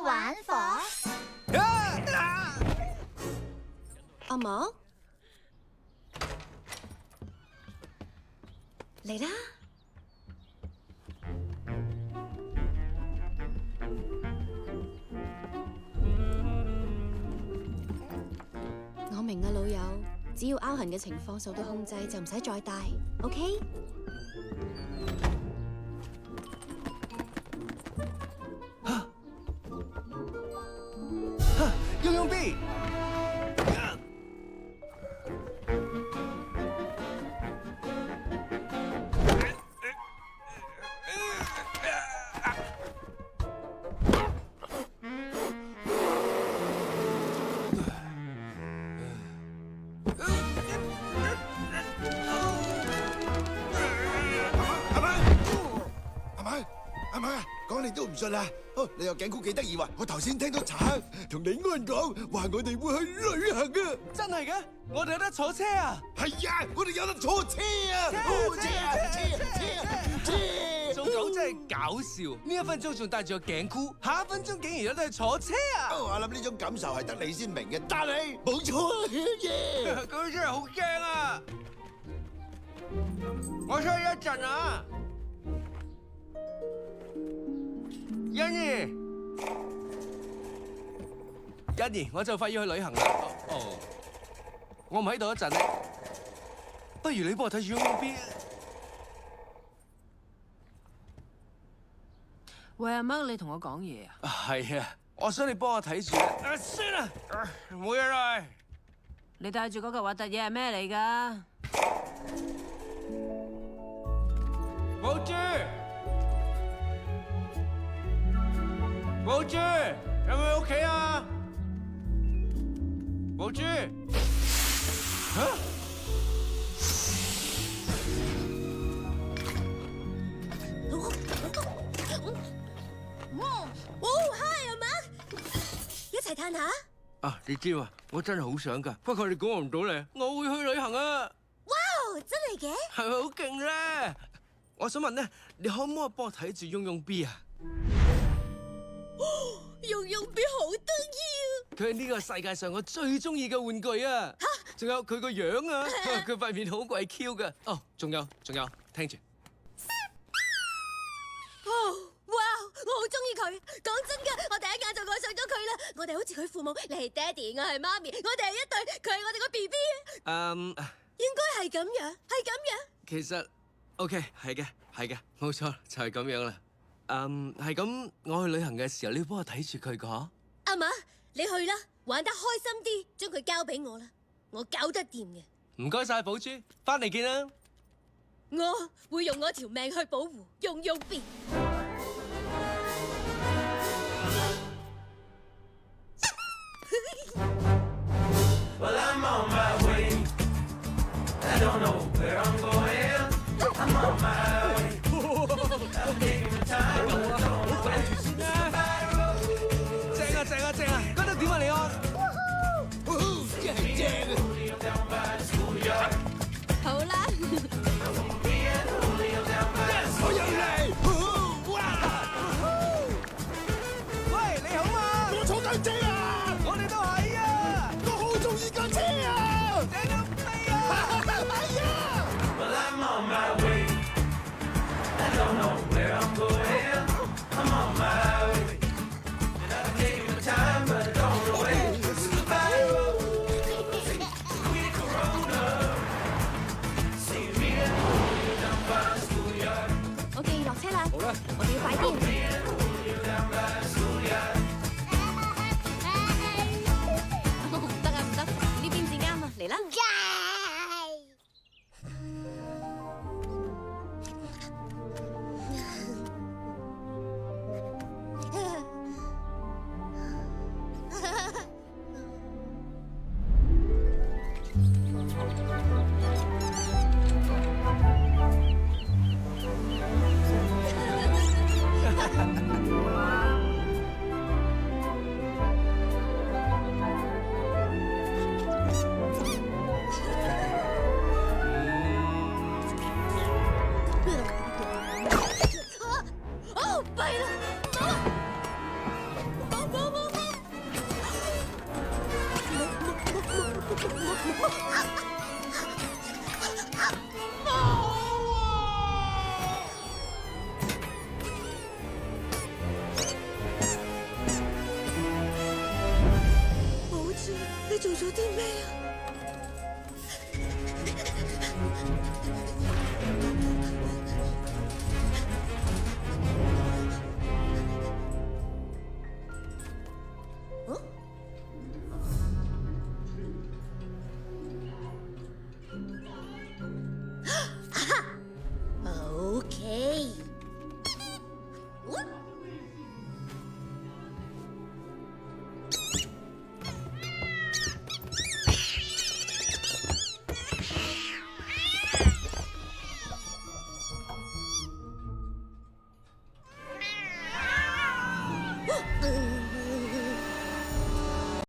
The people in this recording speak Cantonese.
玩火。阿毛，嚟啦！我明啊，老友，只要凹痕嘅情況受到控制，就唔使再戴 ，OK？ 用 B。講你都唔信啊！你又頸箍幾得意喎！我頭先聽到橙同李安講話，我哋會去旅行啊！真係嘅，我哋有得坐車啊！係啊，我哋有得坐車啊！車！做狗真係搞笑，呢一分鐘仲戴住個頸箍，下一分鐘竟然有得去坐車啊！我諗呢種感受係得你先明嘅，但係冇錯耶！佢真係好驚啊！我出去一陣啊！欣宜，我就快要去旅行啦。哦，我唔喺度一陣咧，不如你幫我睇住嗰邊。喂，阿媽，你同我講嘢啊？係啊，我想你幫我睇住。算啦，冇嘢啦。你帶住嗰嚿核突嘢係咩嚟㗎？寶珠，寶珠，有冇喺屋企啊？寶珠，嚇？Hi， 阿媽，一齊嘆下。啊，你知嘛？我真係好想㗎，不過你估我唔到咧，我會去旅行啊！哇，真係嘅？係咪好勁咧？我想問咧，你可唔可以幫我睇住用用 B 啊？用用 B 好得意啊！佢係呢個世界上我最中意嘅玩具啊！仲有佢個樣啊，佢塊面好鬼 Q 㗎。哦，仲有，聽住。哇，我好中意佢。講真㗎，我第一眼就愛上咗佢啦。我哋好似佢父母，你係爹哋，我係媽咪，我哋係一對，佢係我哋個 BB。應該係咁樣，係咁樣。其實 OK，係嘅，冇錯，就係咁樣啦。係咁，我去旅行嘅時候，你要幫我睇住佢㗎。阿媽，你去啦，玩得開心啲，將佢交俾我啦，我搞得掂嘅。唔該晒，寶珠，翻嚟見啦。我會用我條命去保護用用 B。Well, I'm on my way. I don't know where I'm going. I'm on my way. I'm taking my time, but I don't know where. 正啊！覺得點啊，李安？真係正啊！好啦，我又嚟！喂，你好嘛？我坐緊車啊！我哋都係啊！我好中意架車啊！正到飛啊！係啊！ Well, I'm on my way. I don't know where I'm going. I'm on my way. And I'm taking my time, but I don't know where. This is the bad road. Sweet Corona. See me and you down by the schoolyard. 我哋落車啦。好啦，我哋要快啲。 Me and you down by the schoolyard. 啲咩啊？